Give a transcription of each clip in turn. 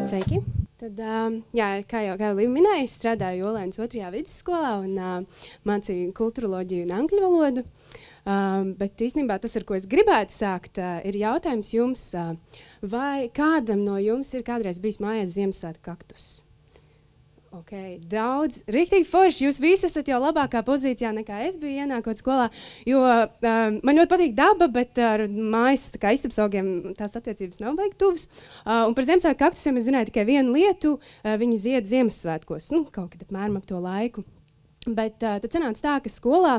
Sveiki! Tad, jā, kā jau Līva minēja, es strādāju Olēnas 2. vidusskolā un mācīju kulturoloģiju un angļu valodu. Bet īstenībā tas, ar ko es gribētu sākt, ir jautājums jums, vai kādam no jums ir kādreiz bijis mājās Ziemassvētku kaktus? Okay, daudz, rīktīgi forši. Jūs visi esat jau labākā pozīcijā nekā es biju ienākot skolā, jo man ļoti patīk daba, bet ar mājas istabas augiem tās attiecības nav baigi tuvas. Un par Ziemassvētku kaktusiem es zināju tikai vienu lietu, viņi zied Ziemassvētkos, kaut kad apmēram ap to laiku. Bet tad sanāca tā, ka skolā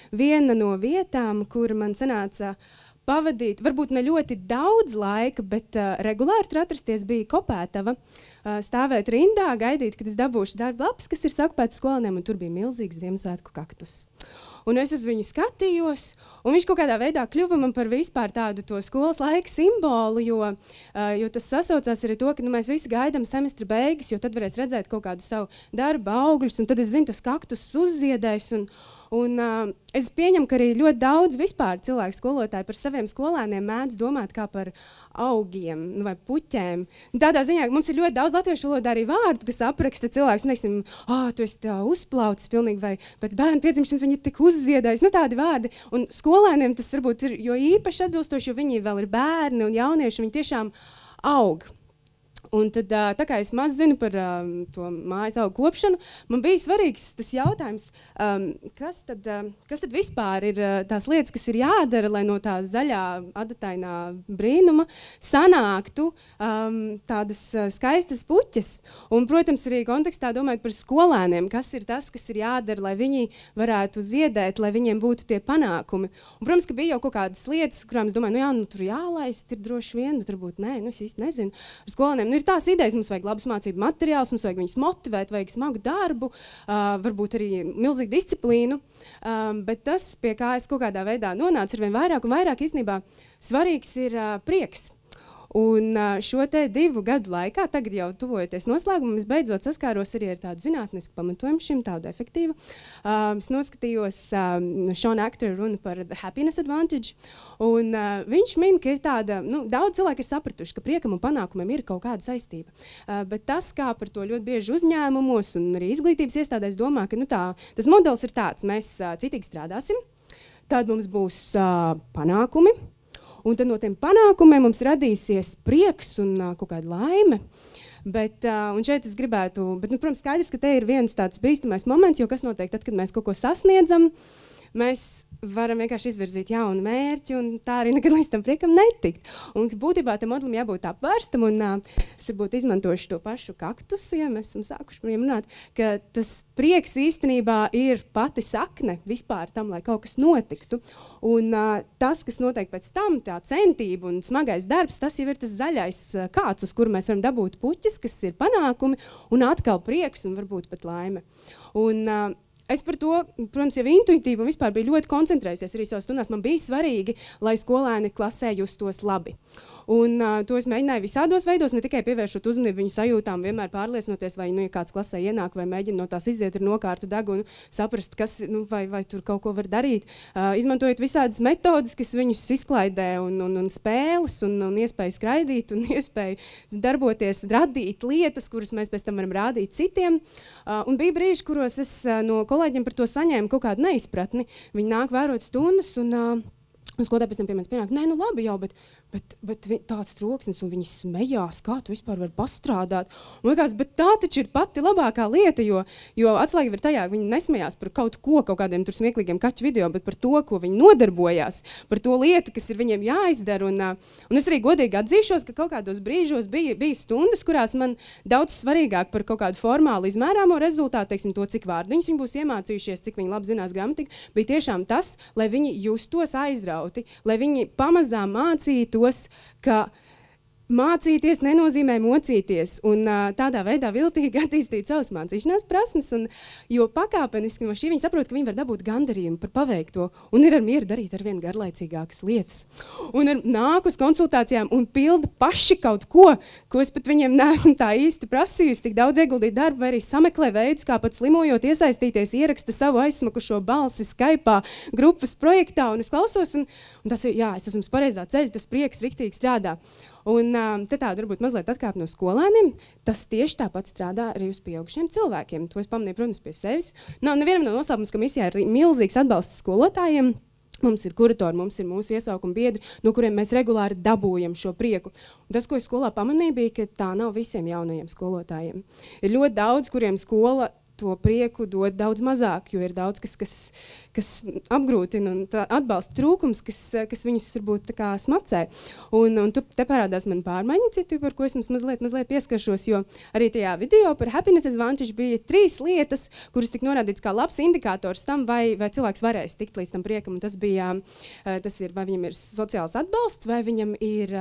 viena no vietām, kur man sanāca pavadīt, varbūt ne ļoti daudz laika, bet regulāri tur atrasties, bija Kopētava. Stāvēt rindā, gaidīt, kad es dabūšu darba lapas, kas ir sakopēts skolēniem, un tur bija milzīgs Ziemassvētku kaktus. Un es uz viņu skatījos, un viņš kaut kādā veidā kļuva man par vispār tādu to skolas laika simbolu, jo tas sasaucās arī to, ka mēs visi gaidām semestra beigas, jo tad varēs redzēt kaut kādu savu darba augļus, un tad es zinu, tas kaktus uzziedēs, un es pieņemu, ka arī ļoti daudz vispār cilvēku skolotāji par saviem skolēniem mēdz domāt kā par augiem vai puķēm. Tādā ziņā, ka mums ir ļoti daudz latviešu valodā arī vārdu, kas apraksta cilvēks, un teiksim, tu esi tā uzplaucis pilnīgi, vai pēc bērnu piedzimšanas viņi ir tik uzziedājis, tādi vārdi. Un skolēniem tas varbūt ir jo īpaši atbilstoši, jo viņi vēl ir bērni un jaunieši, viņi tiešām aug. Un tad, tā kā es maz zinu par to mājas augu kopšanu, man bija svarīgs tas jautājums, kas tad vispār ir tās lietas, kas ir jādara, lai no tā zaļā adatainā brīnuma sanāktu tādas skaistas puķes. Un, protams, arī kontekstā domājot par skolēniem, kas ir tas, kas ir jādara, lai viņi varētu ziedēt, lai viņiem būtu tie panākumi. Un, protams, ka bija jau kaut kādas lietas, kurām es domāju, tur jālaist ir droši vien, bet varbūt nē, es īsti nezinu. Ar skolēniem, ir tās idejas, mums vajag labas mācību materiālus, mums vajag viņus motivēt, vajag smagu darbu, varbūt arī milzīgu disciplīnu, bet tas, pie kā es kaut kādā veidā nonācu, ir vien vairāk un vairāk īstenībā svarīgs ir prieks. Un šo te 2 gadu laikā, tagad jau tuvojoties noslēgumam, es beidzot saskāros arī ar tādu zinātnisku pamatojumu šim, tādu efektīvu. Es noskatījos Sean Actor runu par The Happiness Advantage, un viņš min, ka ir tāda, daudz cilvēki ir sapratuši, ka priekam un panākumiem ir kaut kāda saistība. Bet tas, kā par to ļoti bieži uzņēmumos un arī izglītības iestādēs domā, ka tas modelis ir tāds, mēs citīgi strādāsim, tad mums būs panākumi, un tad no tiem panākumiem mums radīsies prieks un kaut kāda laime. Un šeit es gribētu, protams, skaidrs, ka te ir viens tāds bīstamais moments, jo kas notiek tad, kad mēs kaut ko sasniedzam, mēs varam vienkārši izvirzīt jaunu mērķi, un tā arī nekad līdz tam priekam netikt. Un būtībā tam modelim jābūt apvērstam, un es varbūt izmantošu to pašu kaktusu, ja mēs esam sākuši par viņiem runāt, ka tas prieks īstenībā ir pati sakne vispār tam, lai kaut kas notiktu. Un tas, kas notiek pēc tam, tā centība un smagais darbs, tas jau ir tas zaļais kāds, uz kuru mēs varam dabūt puķis, kas ir panākumi, un atkal prieks un varbūt pat laime. Un es par to, protams, jau intuitīvi un vispār biju ļoti koncentrējusies arī savās stundās. Man bija svarīgi, lai skolēni klasē justos labi. Un to es mēģināju visādos veidos, ne tikai pievēršot uzmanību viņu sajūtām, vienmēr pārliecinoties, vai ja kāds klasē ienāk, vai mēģina no tās iziet ar nokārtu degunu, saprast, kas, vai tur kaut ko var darīt. Izmantojot visādas metodas, kas viņus izklaidē, un spēles, un iespēju skraidīt, un iespēju darboties, radīt lietas, kuras mēs pēc tam varam rādīt citiem. Un bija brīži, kuros es no kolēģiem par to saņēmu kaut kādu neizpratni. Viņi nāk vērot stundas, un skolotāji pēc tam pie manis pienāk, nē, labi jau, bet tāds troksnis, un viņi smējās, kā tu vispār vari pastrādāt. Un likās, bet tā taču ir pati labākā lieta, jo atslēga ir tajā, ka viņi nesmējās par kaut kādiem tur smieklīgiem kaķu video, bet par to, ko viņi nodarbojās, par to lietu, kas ir viņiem jāizdara. Un es arī godīgi atzīšos, ka kaut kādos brīžos bija stundas, kurās man daudz svarīgāk par kaut kādu formālu izmērāmo rezultātu, teiksim, to, cik vārdiņus viņi būs iemācījušies, cik viņi labi zinās gramatiku, bija tiešām tas, lai viņi justos aizrauti, lai viņi pamazām mācītos, ka mācīties nenozīmē mocīties, un tādā veidā viltīgi attīstīt savas mācīšanās prasmes, jo pakāpeniski no šī viņi saprot, ka viņi var dabūt gandarījumu par paveikto, un ir ar mieru darīt ar vien garlaicīgākas lietas. Un nāk uz konsultācijām un pilda paši kaut ko es pat viņiem neesmu tā īsti prasījusi, tik daudz ieguldīt darbu, vai arī sameklē veidus, kā pat slimojot iesaistīties, ieraksta savu aizsmakušo balsi Skype'ā grupas projektā, un es klausos, un tas, jā, es esmu uz pareizā ceļa, tas prieks riktīgi strādā. Un te tāda varbūt mazliet atkāp no skolēniem, tas tieši tāpat strādā arī uz pieaugušiem cilvēkiem. To es pamanīju, protams, pie sevis. Nevienam nav noslēpums, ka misijā ir milzīgs atbalsts skolotājiem. Mums ir kuratori, mums ir mūsu iesaukuma biedri, no kuriem mēs regulāri dabūjam šo prieku. Un tas, ko es skolā pamanīju, bija, ka tā nav visiem jaunajiem skolotājiem. Ir ļoti daudz, kuriem skola to prieku dod daudz mazāk, jo ir daudz, kas apgrūtina un atbalsta trūkums, kas viņus varbūt tā kā smacē. Un te parādās man pārmaiņa citu, par ko es mazliet pieskaršos, jo arī tajā video par Happiness Advantage bija 3 lietas, kuras tika norādīts kā labs indikators tam, vai cilvēks varēs tikt līdz tam priekam. Un tas ir, vai viņam ir sociāls atbalsts, vai viņam ir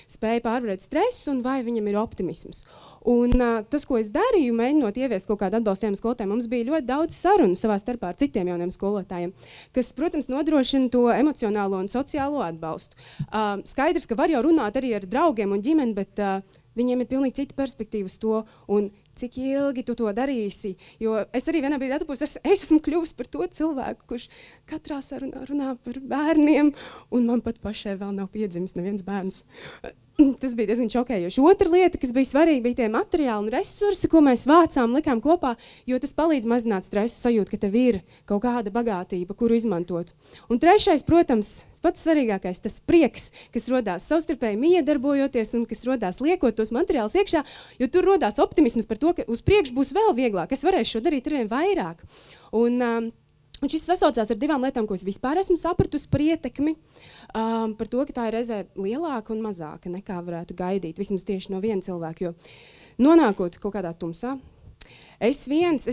spēja pārvarēt stresu un vai viņam ir optimisms. Un tas, ko es darīju, mēģinot ieviest kaut kādu atbalstu jauniem skolotājiem, mums bija ļoti daudz sarunu savā starpā ar citiem jauniem skolotājiem, kas, protams, nodrošina to emocionālo un sociālo atbalstu. Skaidrs, ka var jau runāt arī ar draugiem un ģimeni, bet viņiem ir pilnīgi cita perspektīva uz to, un cik ilgi tu to darīsi. Jo es arī vienā brīdī atpūs, es esmu kļuvis par to cilvēku, kurš katrā sarunā runā par bērniem, un man pat pašai vēl nav piedzimis neviens bērns. Tas bija diezgan šokējoši. Otra lieta, kas bija svarīga, bija tie materiāli un resursi, ko mēs vācām, likām kopā, jo tas palīdz mazināt stresu sajūtu, ka tev ir kaut kāda bagātība, kuru izmantot. Un trešais, protams, pats svarīgākais, tas prieks, kas rodās savstarpēji miedarbojoties un kas rodās liekot tos materiālus iekšā, jo tur rodās optimisms par to, ka uz priekšu būs vēl vieglāk, es varēšu šo darīt arvien vairāk. Un šis sasaucās ar 2 lietām, ko es vispār esmu sapratusi par ietekmi, par to, ka tā ir reizē lielāka un mazāka nekā varētu gaidīt, vismaz tieši no viena cilvēka, jo nonākot kaut kādā tumsā, es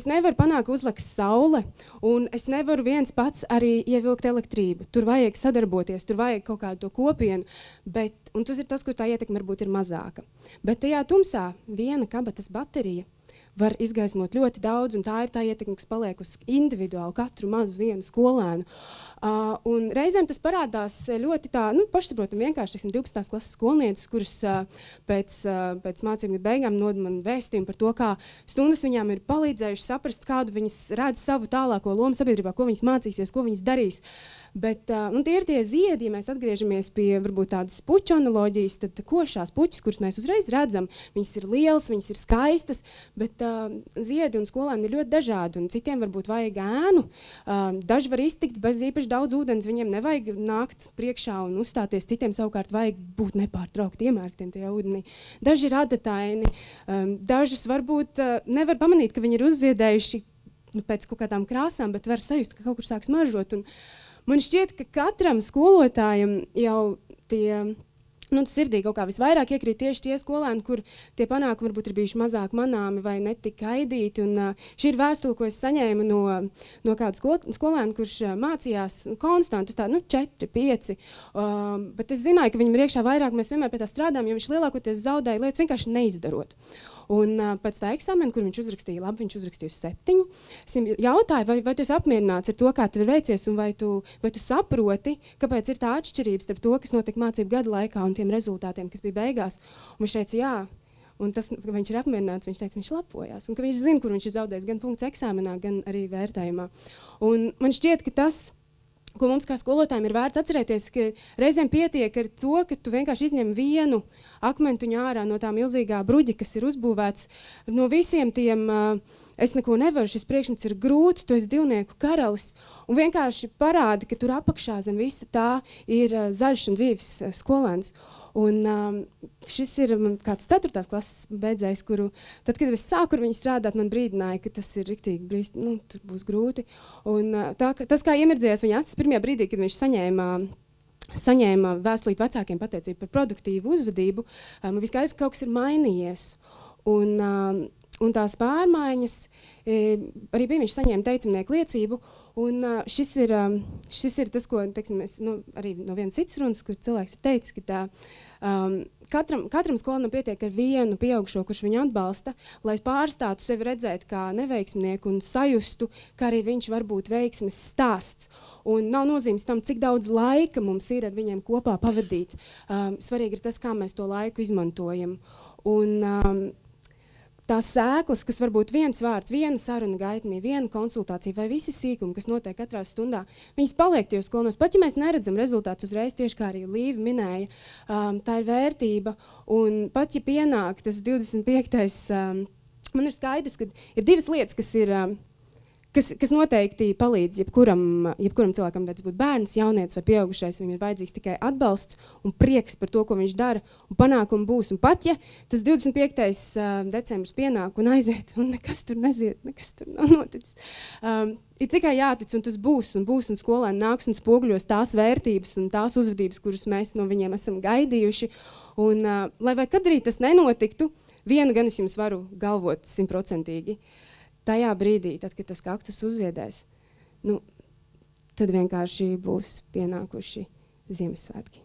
nevaru panākt uzlaks saule, un es nevaru viens pats arī ievilkt elektrību. Tur vajag sadarboties, tur vajag kaut kādu to kopienu, un tas ir tas, kur tā ietekme varbūt ir mazāka. Bet tajā tumsā viena kabatas baterija var izgaismot ļoti daudz, un tā ir tā ietekme, kas paliek uz individuālu katru mazu vienu skolēnu. Un reizēm tas parādās ļoti tā, pašsaprotam vienkārši, 12. klases skolnieces, kuras pēc mācību beigām nod man vēstījumu par to, kā stundas viņām ir palīdzējuši saprast, kādu viņas redz savu tālāko lomu sabiedrībā, ko viņas mācīsies, ko viņas darīs. Bet tie ir tie ziedi, ja mēs atgriežamies pie varbūt tādas puķu analoģijas, tad košās puķis, kuras mēs uzreiz redzam, viņas ir lielas, viņas ir skaistas, bet ziedi un skolēni ir ļoti dažādi, un citiem varbūt vajag ēnu. Daži var iztikt bez īpaši daudz ūdens, viņiem nevajag nākt priekšā un uzstāties, citiem savukārt vajag būt nepārtraukti iemērktiem tajā ūdenī. Daži ir adataini, dažus varbūt nevar pamanīt, ka viņi ir uzziedējuši pēc kaut kādām krāsām, bet var sajust, ka kaut kur sāk smaržot. Un man šķiet, ka katram skolotājam jau tie sirdī kaut kā visvairāk iekrīt tieši tie skolēni, kur tie panākumi varbūt ir bijuši mazāk manāmi vai netik gaidīti. Un šī ir vēstule, ko es saņēmu no kāda skolēna, kurš mācījās konstanti uz tādu 4, 5. Bet es zināju, ka viņam ir iekšā vairāk, mēs vienmēr pie tā strādājam, jo viņš lielākoties zaudēja lietas vienkārši neizdarot. Un pēc tā eksāmena, kur viņš uzrakstīja labi, viņš uzrakstīja 7. Es viņam jautāju, vai tu esi apmierināts ar to, kā tev ir veicies, un vai tu saproti, kāpēc ir tā atšķirības starp to, kas notika mācību gada laikā un tiem rezultātiem, kas bija beigās. Un viņš teica, jā. Un tas, ka viņš ir apmierināts, viņš teica, viņš lepojās. Un ka viņš zina, kur viņš ir zaudējis gan punkts eksāmenā, gan arī vērtējumā. Un man šķiet, ka tas, ko mums kā skolotājiem ir vērts atcerēties, ka reizēm pietiek ar to, ka tu vienkārši izņem vienu akmentuņu ārā no tā milzīgā bruģa, kas ir uzbūvēts. No visiem tiem es neko nevaru, šis priekšmets ir grūts, tu esi divnieku karalis, un vienkārši parādi, ka tur apakšā zem visa tā ir zaļš un dzīves skolēns. Un šis ir kāds 4. klases beidzējs, kuru, tad, kad es sāku ar viņu strādāt, man brīdināja, ka tas ir riktīgi, tur būs grūti. Un tas, kā iemirdzējās viņa acis pirmajā brīdī, kad viņš saņēma vēstulīt vecākiem pateicību par produktīvu uzvedību, man bija skaidrs, ka kaut kas ir mainījies. Un tās pārmaiņas, arī bija viņš saņēma teicamnieku liecību, un šis ir tas, ko, teiksim, es, arī no vienas citas runas, kur cilvēks ir teicis, ka katram skolēnam pietiek ar vienu pieaugušo, kurš viņu atbalsta, lai pārstātu sevi redzēt kā neveiksmnieku un sajustu, ka arī viņš var būt veiksmes stāsts. Un nav nozīmes tam, cik daudz laika mums ir ar viņiem kopā pavadīt. Svarīgi ir tas, kā mēs to laiku izmantojam. Un tās sēklas, kas varbūt viens vārds, viena saruna gaitnī, viena konsultācija vai visi sīkumi, kas notiek katrā stundā, viņas paliek tajos skolnos. Pat ja mēs neredzam rezultātus uzreiz, tieši kā arī Līva minēja, tā ir vērtība. Un pat ja pienāk tas 25. Man ir skaidrs, ka ir divas lietas, kas noteikti palīdz jebkuram cilvēkam, vai tas būtu bērns, jaunietis vai pieaugušais. Viņam ir vajadzīgs tikai atbalsts un prieks par to, ko viņš dara, un panākumi būs. Un pat ja tas 25. decembris pienāk un aiziet, un nekas tur neziet, nekas tur nav noticis. Ir tikai jātic, un tas būs, un skolēni nāks un spoguļos tās vērtības un tās uzvedības, kuras mēs no viņiem esam gaidījuši. Un, lai vai kad arī tas nenotiktu, vienu gan es jums varu galvot 100%. Tajā brīdī, tad, kad tas kaktus uzziedēs, tad vienkārši būs pienākuši Ziemassvētki.